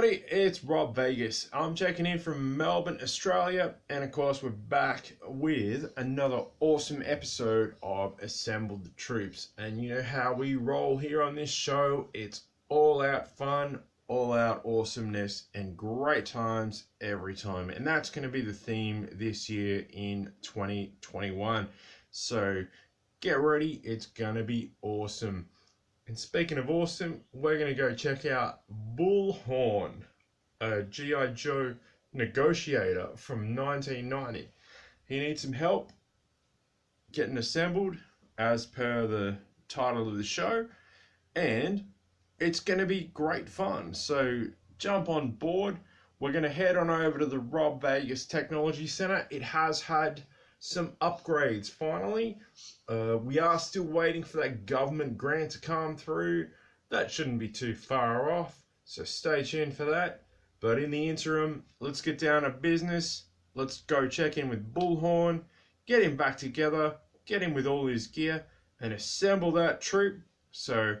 everybody, it's Rob Vegas. I'm checking in from Melbourne, Australia, and of course we're back with another awesome episode of Assemble the Troops. And you know how we roll here on this show, it's all out fun, all out awesomeness, and great times every time. And that's going to be the theme this year in 2021. So get ready, it's going to be awesome. And speaking of awesome, we're going to go check out Bullhorn, a G.I. Joe negotiator from 1990. He needs some help getting assembled as per the title of the show, and it's going to be great fun. So jump on board. We're going to head on over to the Rob Vegas Technology Center. It has had some upgrades finally. We are still waiting for that government grant to come through. That shouldn't be too far off, so stay tuned for that. But in the interim, let's get down to business. Let's go check in with Bullhorn, get him back together, get him with all his gear, and assemble that troop. So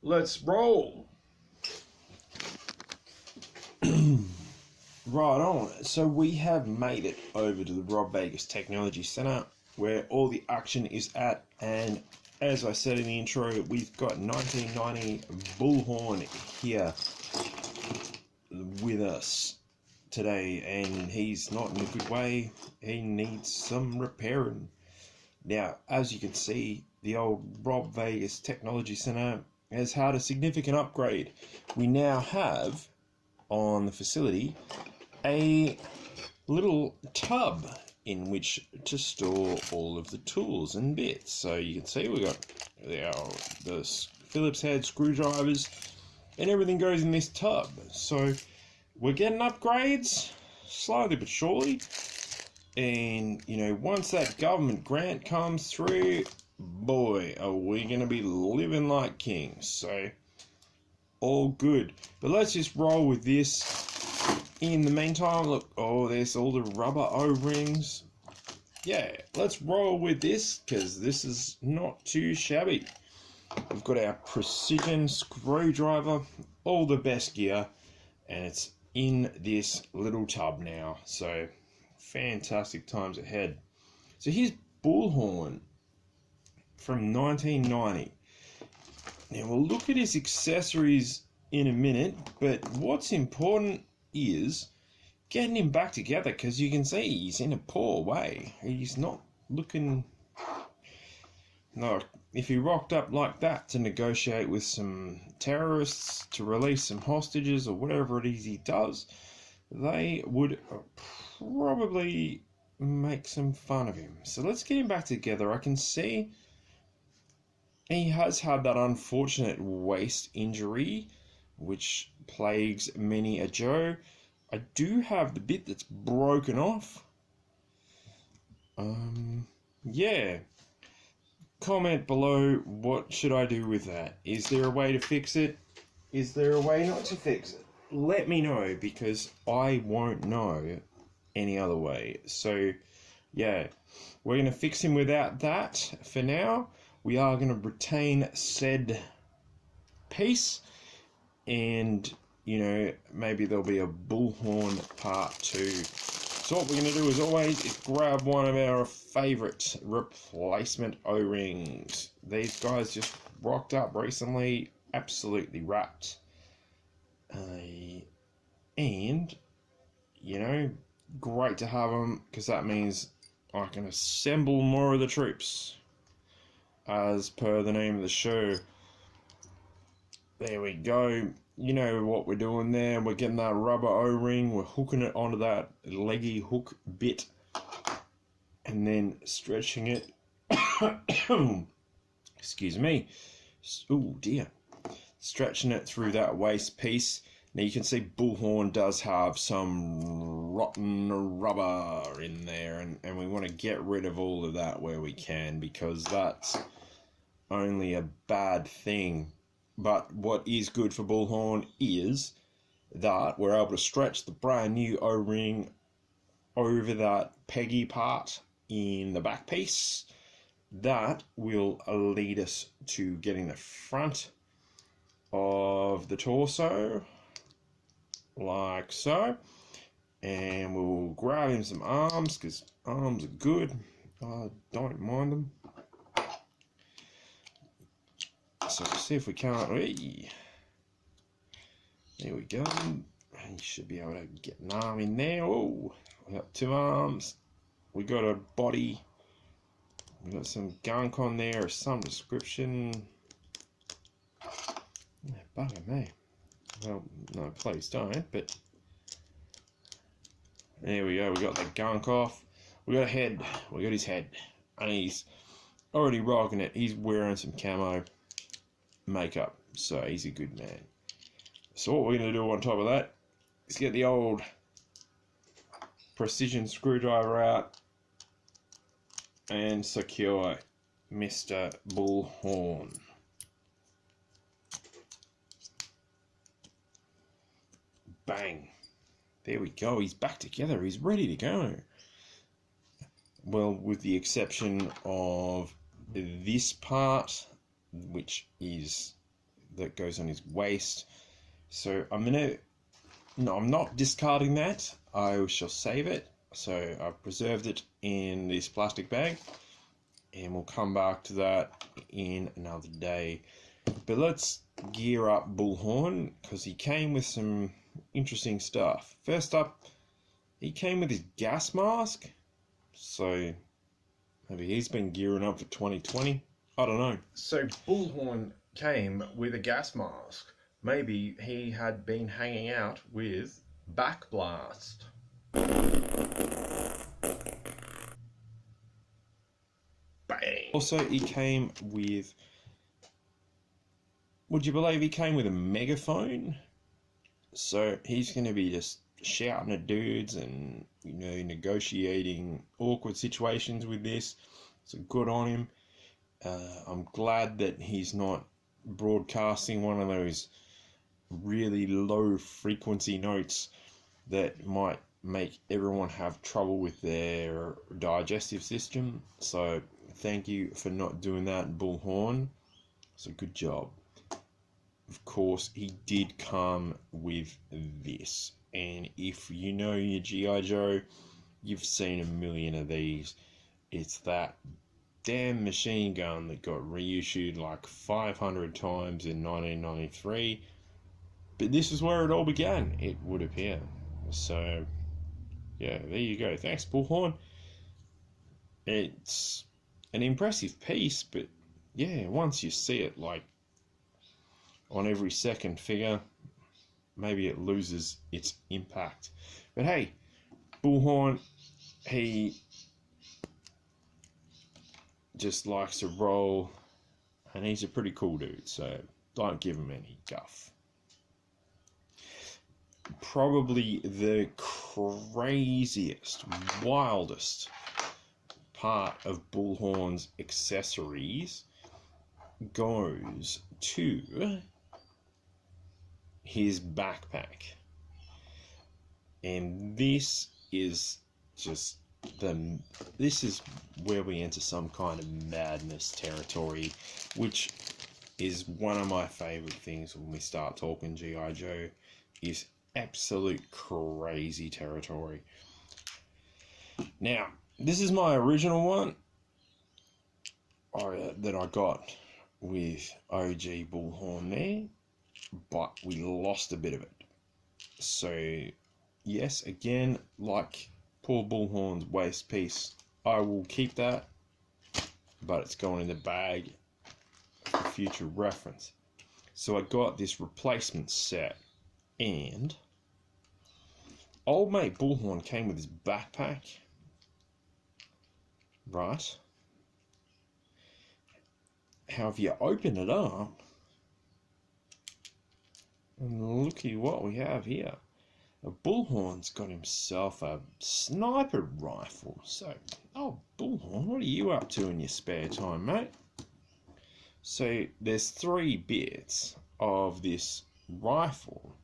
let's roll. Right on. So we have made it over to the Rob Vegas Technology Center where all the action is at, and as I said in the intro, we've got 1990 Bullhorn here with us today, and he's not in a good way. He needs some repairing. Now, as you can see, the old Rob Vegas Technology Center has had a significant upgrade. We now have on the facility a little tub in which to store all of the tools and bits. So you can see we got the Phillips head screwdrivers and everything goes in this tub. So we're getting upgrades slowly but surely, and you know, once that government grant comes through, boy, are we gonna be living like kings. So all good, but let's just roll with this. In the meantime, look, oh, there's all the rubber O-rings. Yeah, let's roll with this, because this is not too shabby. We've got our precision screwdriver, all the best gear, and it's in this little tub now. So, fantastic times ahead. So here's Bullhorn from 1990. Now, we'll look at his accessories in a minute, but what's important is getting him back together, because you can see he's in a poor way. He's not looking... No, if he rocked up like that to negotiate with some terrorists to release some hostages or whatever it is he does, they would probably make some fun of him. So let's get him back together. I can see he has had that unfortunate waist injury which plagues many a Joe. I do have the bit that's broken off. Yeah. Comment below, what should I do with that? Is there a way to fix it? Is there a way not to fix it? Let me know, because I won't know any other way. So, yeah. We're going to fix him without that for now. We are going to retain said piece. And, you know, maybe there'll be a Bullhorn part 2. So what we're going to do as always is grab one of our favourite replacement O-rings. These guys just rocked up recently, absolutely wrapped. And, you know, great to have them, because that means I can assemble more of the troops, as per the name of the show. There we go. You know what we're doing there. We're getting that rubber O-ring. We're hooking it onto that leggy hook bit. And then stretching it. Excuse me. Oh dear. Stretching it through that waist piece. Now you can see Bullhorn does have some rotten rubber in there. And we want to get rid of all of that where we can, because that's only a bad thing. But what is good for Bullhorn is that we're able to stretch the brand new O-ring over that peggy part in the back piece. That will lead us to getting the front of the torso like so. And we'll grab him some arms, because arms are good. I don't mind them. So see if we can't. Hey, there we go. He should be able to get an arm in there. Oh, we got 2 arms. We got a body. We got some gunk on there of some description. Bugger me. Well, no, please don't. But there we go. We got the gunk off. We got a head. We got his head, and he's already rocking it. He's wearing some camo makeup, so he's a good man. So what we're going to do on top of that is get the old precision screwdriver out and secure Mr. Bullhorn. Bang. There we go. He's back together. He's ready to go. Well, with the exception of this part, which is that goes on his waist. So I'm not discarding that. I shall save it. So I've preserved it in this plastic bag, and we'll come back to that in another day. But let's gear up Bullhorn, because he came with some interesting stuff. First up, he came with his gas mask. So maybe he's been gearing up for 2020. I don't know. So Bullhorn came with a gas mask. Maybe he had been hanging out with Backblast. Bang. Also, he came with... Would you believe he came with a megaphone? So he's going to be just shouting at dudes and, you know, negotiating awkward situations with this. So good on him. I'm glad that he's not broadcasting one of those really low frequency notes that might make everyone have trouble with their digestive system. So thank you for not doing that, Bullhorn. So good job. Of course, he did come with this, and if you know your G.I. Joe, you've seen a million of these. It's that damn machine gun that got reissued like 500 times in 1993, but this is where it all began, it would appear. So yeah, there you go. Thanks, Bullhorn. It's an impressive piece, but yeah, once you see it like on every second figure, maybe it loses its impact. But hey, Bullhorn, he just likes to roll, and he's a pretty cool dude, so don't give him any guff. Probably the craziest, wildest part of Bullhorn's accessories goes to his backpack, and this is just this is where we enter some kind of madness territory, which is one of my favorite things when we start talking G.I. Joe, is absolute crazy territory. Now, this is my original one that I got with OG Bullhorn there, but we lost a bit of it. So yes, again, like poor Bullhorn's waist piece, I will keep that, but it's going in the bag for future reference. So I got this replacement set, and old mate Bullhorn came with his backpack, right? However, you open it up, and looky what we have here. Bullhorn's got himself a sniper rifle. So, oh, Bullhorn, what are you up to in your spare time, mate? So, there's 3 bits of this rifle.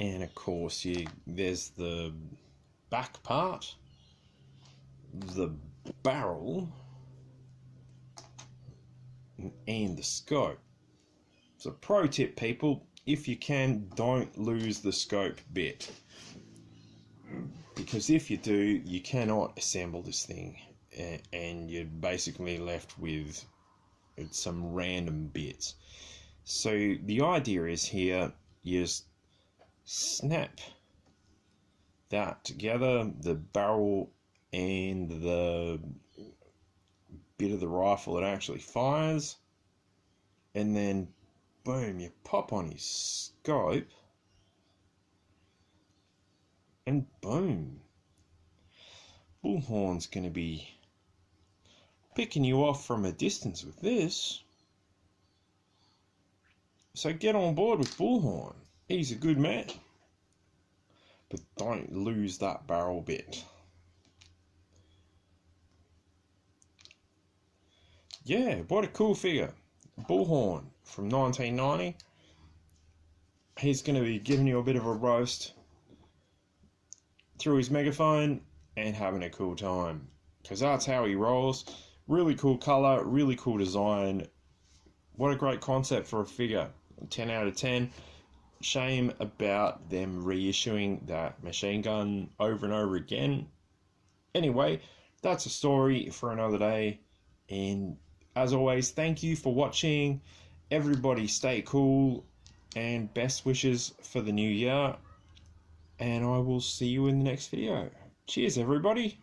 And, of course, there's the back part, the barrel, and the scope. So pro tip, people, if you can, don't lose the scope bit, because if you do, you cannot assemble this thing, and you're basically left with some random bits. So the idea is here, you just snap that together, the barrel and the bit of the rifle that actually fires, and then boom, you pop on his scope, and boom, Bullhorn's going to be picking you off from a distance with this. So get on board with Bullhorn. He's a good man. But don't lose that barrel bit. Yeah, what a cool figure. Bullhorn from 1990. He's going to be giving you a bit of a roast through his megaphone and having a cool time, because that's how he rolls. Really cool colour, really cool design. What a great concept for a figure. 10 out of 10. Shame about them reissuing that machine gun over and over again. Anyway, that's a story for another day, and as always, thank you for watching. Everybody stay cool, and best wishes for the new year, and I will see you in the next video. Cheers, everybody.